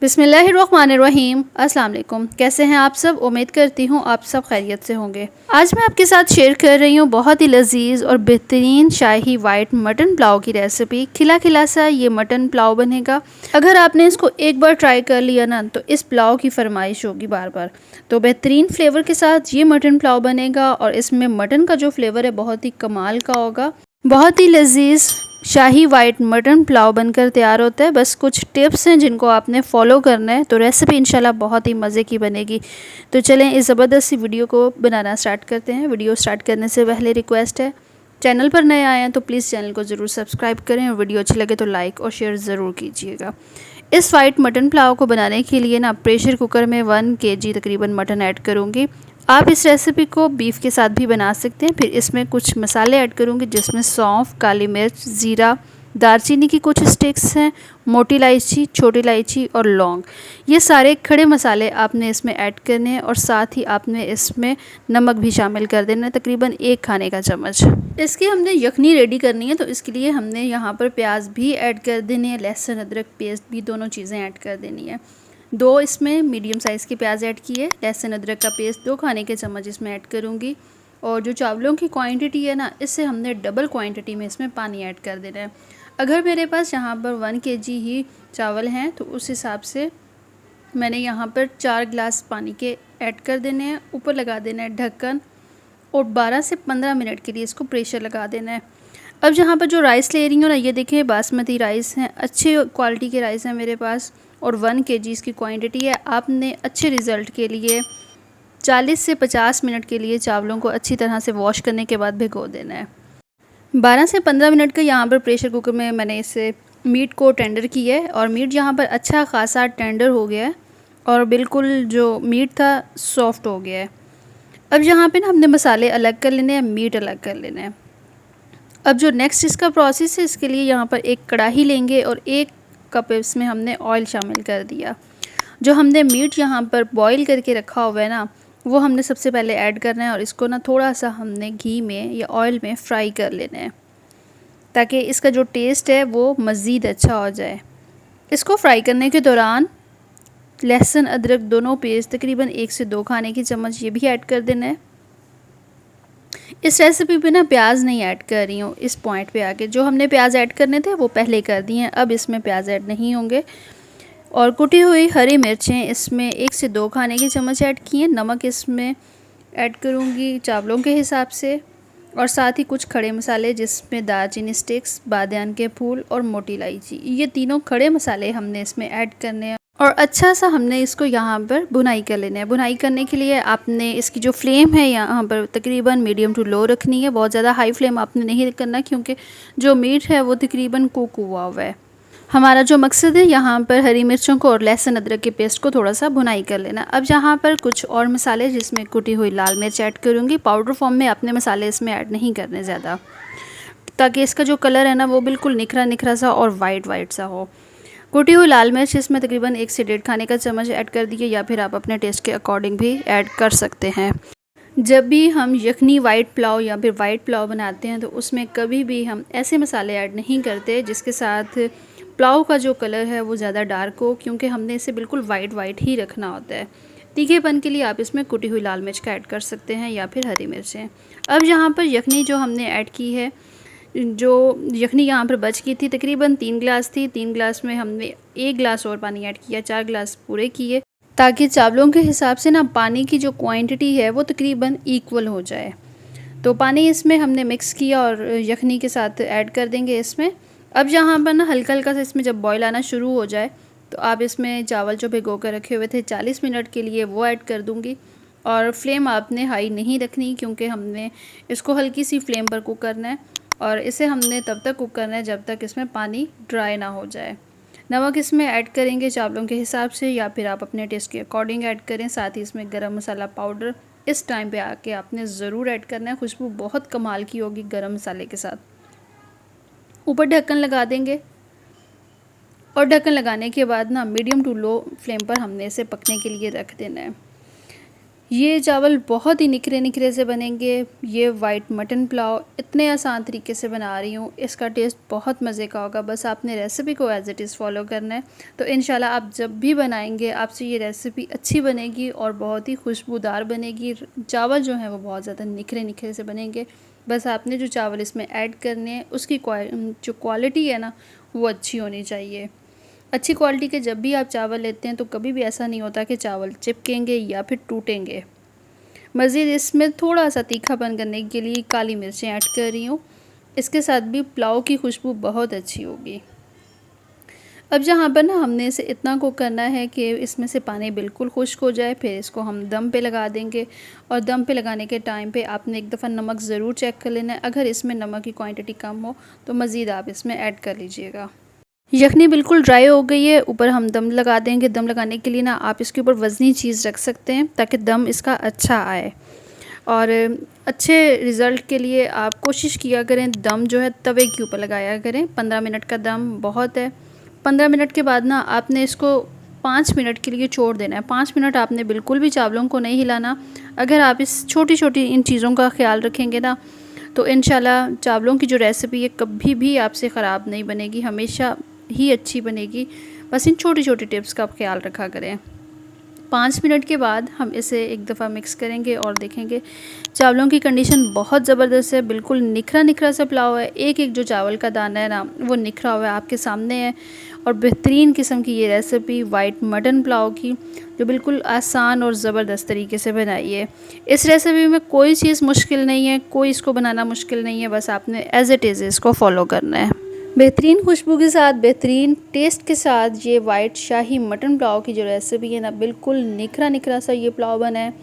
बिस्मिल्लाहिर्रहमानिर्रहीम। अस्सलाम वालेकुम। कैसे हैं आप सब? उम्मीद करती हूँ आप सब खैरियत से होंगे। आज मैं आपके साथ शेयर कर रही हूँ बहुत ही लजीज और बेहतरीन शाही वाइट मटन पुलाव की रेसिपी। खिला खिला सा ये मटन पुलाव बनेगा। अगर आपने इसको एक बार ट्राई कर लिया ना तो इस पुलाव की फरमाइश होगी बार बार। तो बेहतरीन फ्लेवर के साथ ये मटन पुलाव बनेगा और इसमें मटन का जो फ्लेवर है बहुत ही कमाल का होगा। बहुत ही लजीज शाही वाइट मटन पुलाव बनकर तैयार होता है। बस कुछ टिप्स हैं जिनको आपने फॉलो करना है तो रेसिपी इंशाल्लाह बहुत ही मज़े की बनेगी। तो चलें इस ज़बरदस्त सी वीडियो को बनाना स्टार्ट करते हैं। वीडियो स्टार्ट करने से पहले रिक्वेस्ट है, चैनल पर नए आए हैं तो प्लीज़ चैनल को ज़रूर सब्सक्राइब करें और वीडियो अच्छी लगे तो लाइक और शेयर ज़रूर कीजिएगा। इस वाइट मटन पुलाव को बनाने के लिए ना प्रेशर कुकर में 1 kg तकरीबन मटन ऐड करूँगी। आप इस रेसिपी को बीफ के साथ भी बना सकते हैं। फिर इसमें कुछ मसाले ऐड करूँगी जिसमें सौंफ, काली मिर्च, ज़ीरा, दालचीनी की कुछ स्टिक्स हैं, मोटी इलायची, छोटी इलायची और लौंग। ये सारे खड़े मसाले आपने इसमें ऐड करने हैं और साथ ही आपने इसमें नमक भी शामिल कर देना है, तकरीबन 1 खाने का चम्मच। इसकी हमने यखनी रेडी करनी है तो इसके लिए हमने यहाँ पर प्याज भी ऐड कर देने हैं, लहसुन अदरक पेस्ट भी, दोनों चीज़ें ऐड कर देनी है। 2 इसमें मीडियम साइज़ के प्याज ऐड किए, लहसुन अदरक का पेस्ट 2 खाने के चम्मच इसमें ऐड करूँगी। और जो चावलों की क्वांटिटी है ना, इससे हमने डबल क्वांटिटी में इसमें पानी ऐड कर देना है। अगर मेरे पास यहाँ पर 1 kg ही चावल हैं तो उस हिसाब से मैंने यहाँ पर 4 गिलास पानी के ऐड कर देने हैं। ऊपर लगा देना है ढक्कन और 12 से 15 मिनट के लिए इसको प्रेशर लगा देना है। अब जहाँ पर जो राइस ले रही हूँ ना, ये देखें बासमती राइस हैं, अच्छे क्वालिटी के राइस हैं मेरे पास और 1 kg इसकी क्वांटिटी है। आपने अच्छे रिज़ल्ट के लिए 40 से 50 मिनट के लिए चावलों को अच्छी तरह से वॉश करने के बाद भिगो देना है। 12 से 15 मिनट का यहाँ पर प्रेशर कुकर में मैंने इसे मीट को टेंडर किया है और मीट यहाँ पर अच्छा खासा टेंडर हो गया है और बिल्कुल जो मीट था सॉफ्ट हो गया है। अब यहाँ पे ना हमने मसाले अलग कर लेने हैं, मीट अलग कर लेना है। अब जो नेक्स्ट इसका प्रोसेस है, इसके लिए यहाँ पर एक कढ़ाई लेंगे और 1 कप इसमें हमने ऑयल शामिल कर दिया। जो हमने मीट यहाँ पर बॉईल करके रखा हुआ है ना, वो हमने सबसे पहले ऐड करना है और इसको ना थोड़ा सा हमने घी में या ऑयल में फ्राई कर लेना है ताकि इसका जो टेस्ट है वो मज़ीद अच्छा हो जाए। इसको फ्राई करने के दौरान लहसुन अदरक दोनों पेस्ट तकरीबन 1 से 2 खाने की चम्मच ये भी ऐड कर देना है। इस रेसिपी पे ना प्याज नहीं ऐड कर रही हूँ इस पॉइंट पे आके। जो हमने प्याज ऐड करने थे वो पहले कर दिए हैं, अब इसमें प्याज ऐड नहीं होंगे। और कुटी हुई हरी मिर्चें इसमें 1 से 2 खाने की चम्मच ऐड किए। नमक इसमें ऐड करूँगी चावलों के हिसाब से और साथ ही कुछ खड़े मसाले जिसमें दालचीनी स्टिक्स, बादियान के फूल और मोटी इलायची, ये तीनों खड़े मसाले हमने इसमें ऐड करने हैं और अच्छा सा हमने इसको यहाँ पर भुनाई कर लेना है। भुनाई करने के लिए आपने इसकी जो फ्लेम है यहाँ पर तकरीबन मीडियम टू लो रखनी है। बहुत ज़्यादा हाई फ्लेम आपने नहीं करना क्योंकि जो मीट है वो तकरीबन कुक हुआ हुआ है। हमारा जो मकसद है यहाँ पर हरी मिर्चों को और लहसुन अदरक के पेस्ट को थोड़ा सा भुनाई कर लेना। अब यहाँ पर कुछ और मसाले जिसमें कुटी हुई लाल मिर्च ऐड करूँगी। पाउडर फॉर्म में अपने मसाले इसमें ऐड नहीं करने ज़्यादा, ताकि इसका जो कलर है ना वो बिल्कुल निखरा निखरा सा और वाइट सा हो। कुटी हुई लाल मिर्च इसमें तकरीबन 1 से 1.5 खाने का चम्मच ऐड कर दिए या फिर आप अपने टेस्ट के अकॉर्डिंग भी ऐड कर सकते हैं। जब भी हम यखनी वाइट पुलाव या फिर वाइट पुलाव बनाते हैं तो उसमें कभी भी हम ऐसे मसाले ऐड नहीं करते जिसके साथ पुलाव का जो कलर है वो ज़्यादा डार्क हो, क्योंकि हमने इसे बिल्कुल वाइट ही रखना होता है। तीखेपन के लिए आप इसमें कुटी हुई लाल मिर्च का ऐड कर सकते हैं या फिर हरी मिर्चें। अब यहाँ पर यखनी जो हमने ऐड की है, जो यखनी यहाँ पर बच गई थी तकरीबन 3 गिलास थी, 3 गिलास में हमने 1 गिलास और पानी ऐड किया, 4 गिलास पूरे किए ताकि चावलों के हिसाब से ना पानी की जो क्वांटिटी है वो तकरीबन इक्वल हो जाए। तो पानी इसमें हमने मिक्स किया और यखनी के साथ ऐड कर देंगे इसमें। अब यहाँ पर ना हल्का हल्का सा इसमें जब बॉईल आना शुरू हो जाए तो आप इसमें चावल जो भिगो कर रखे हुए थे 40 मिनट के लिए वो ऐड कर दूँगी। और फ्लेम आपने हाई नहीं रखनी क्योंकि हमने इसको हल्की सी फ्लेम पर कुक करना है और इसे हमने तब तक कुक करना है जब तक इसमें पानी ड्राई ना हो जाए। नमक इसमें ऐड करेंगे चावलों के हिसाब से या फिर आप अपने टेस्ट के अकॉर्डिंग ऐड करें। साथ ही इसमें गरम मसाला पाउडर इस टाइम पे आके आपने ज़रूर ऐड करना है, खुशबू बहुत कमाल की होगी गरम मसाले के साथ। ऊपर ढक्कन लगा देंगे और ढक्कन लगाने के बाद ना मीडियम टू लो फ्लेम पर हमने इसे पकने के लिए रख देना है। ये चावल बहुत ही निखरे निखरे से बनेंगे। ये वाइट मटन पुलाव इतने आसान तरीके से बना रही हूँ, इसका टेस्ट बहुत मज़े का होगा। बस आपने रेसिपी को एज़ इट इज़ फॉलो करना है, तो इंशाल्लाह आप जब भी बनाएंगे आपसे ये रेसिपी अच्छी बनेगी और बहुत ही खुशबूदार बनेगी। चावल जो हैं वो बहुत ज़्यादा निखरे निखरे से बनेंगे। बस आपने जो चावल इसमें ऐड करने हैं उसकी जो क्वालिटी है ना, वो अच्छी होनी चाहिए। अच्छी क्वालिटी के जब भी आप चावल लेते हैं तो कभी भी ऐसा नहीं होता कि चावल चिपकेंगे या फिर टूटेंगे। मज़ीद इसमें थोड़ा सा तीखापन करने के लिए काली मिर्चें ऐड कर रही हूँ। इसके साथ भी पुलाव की खुशबू बहुत अच्छी होगी। अब जहाँ पर ना हमने इसे इतना कुक करना है कि इसमें से पानी बिल्कुल खुश्क हो जाए, फिर इसको हम दम पे लगा देंगे। और दम पे लगाने के टाइम पे आपने एक दफ़ा नमक ज़रूर चेक कर लेना है। अगर इसमें नमक की क्वांटिटी कम हो तो मज़ीद आप इसमें ऐड कर लीजिएगा। यखनी बिल्कुल ड्राई हो गई है, ऊपर हम दम लगा देंगे। दम लगाने के लिए ना आप इसके ऊपर वज़नी चीज़ रख सकते हैं ताकि दम इसका अच्छा आए। और अच्छे रिज़ल्ट के लिए आप कोशिश किया करें दम जो है तवे के ऊपर लगाया करें। 15 मिनट का दम बहुत है। 15 मिनट के बाद ना आपने इसको 5 मिनट के लिए छोड़ देना है। 5 मिनट आपने बिल्कुल भी चावलों को नहीं हिलाना। अगर आप इस छोटी छोटी इन चीज़ों का ख्याल रखेंगे ना, तो इंशाल्लाह चावलों की जो रेसिपी है कभी भी आपसे ख़राब नहीं बनेगी, हमेशा ही अच्छी बनेगी। बस इन छोटी छोटी टिप्स का आप ख्याल रखा करें। 5 मिनट के बाद हम इसे एक दफ़ा मिक्स करेंगे और देखेंगे चावलों की कंडीशन बहुत ज़बरदस्त है। बिल्कुल निखरा निखरा सा पुलाव है। एक एक जो चावल का दाना है ना, वो निखरा हुआ है, आपके सामने है। और बेहतरीन किस्म की ये रेसिपी वाइट मटन पुलाव की, जो बिल्कुल आसान और ज़बरदस्त तरीके से बनाई है। इस रेसिपी में कोई चीज़ मुश्किल नहीं है, कोई इसको बनाना मुश्किल नहीं है। बस आपने एज़ इट इज़ इसको फॉलो करना है। बेहतरीन खुशबू के साथ, बेहतरीन टेस्ट के साथ ये वाइट शाही मटन पुलाव की जो रेसिपी है ना, बिल्कुल निखरा निखरा सा ये पुलाव बना है।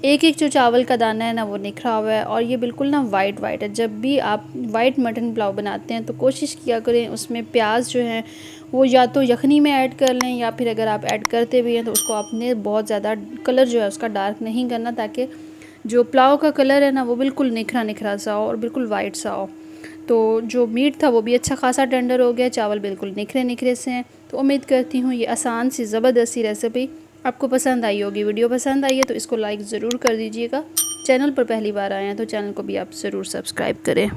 एक एक जो चावल का दाना है ना, वो निखरा हुआ है और ये बिल्कुल ना वाइट वाइट है। जब भी आप वाइट मटन पुलाव बनाते हैं तो कोशिश किया करें उसमें प्याज जो है वो या तो यखनी में ऐड कर लें, या फिर अगर आप ऐड करते भी हैं तो उसको आपने बहुत ज़्यादा कलर जो है उसका डार्क नहीं करना, ताकि जो पुलाव का कलर है ना वो बिल्कुल निखरा निखरा सा हो और बिल्कुल वाइट सा हो। तो जो मीट था वो भी अच्छा खासा टेंडर हो गया, चावल बिल्कुल निखरे निखरे से हैं। तो उम्मीद करती हूँ ये आसान सी ज़बरदस्त सी रेसिपी आपको पसंद आई होगी। वीडियो पसंद आई है तो इसको लाइक ज़रूर कर दीजिएगा। चैनल पर पहली बार आए हैं तो चैनल को भी आप ज़रूर सब्सक्राइब करें।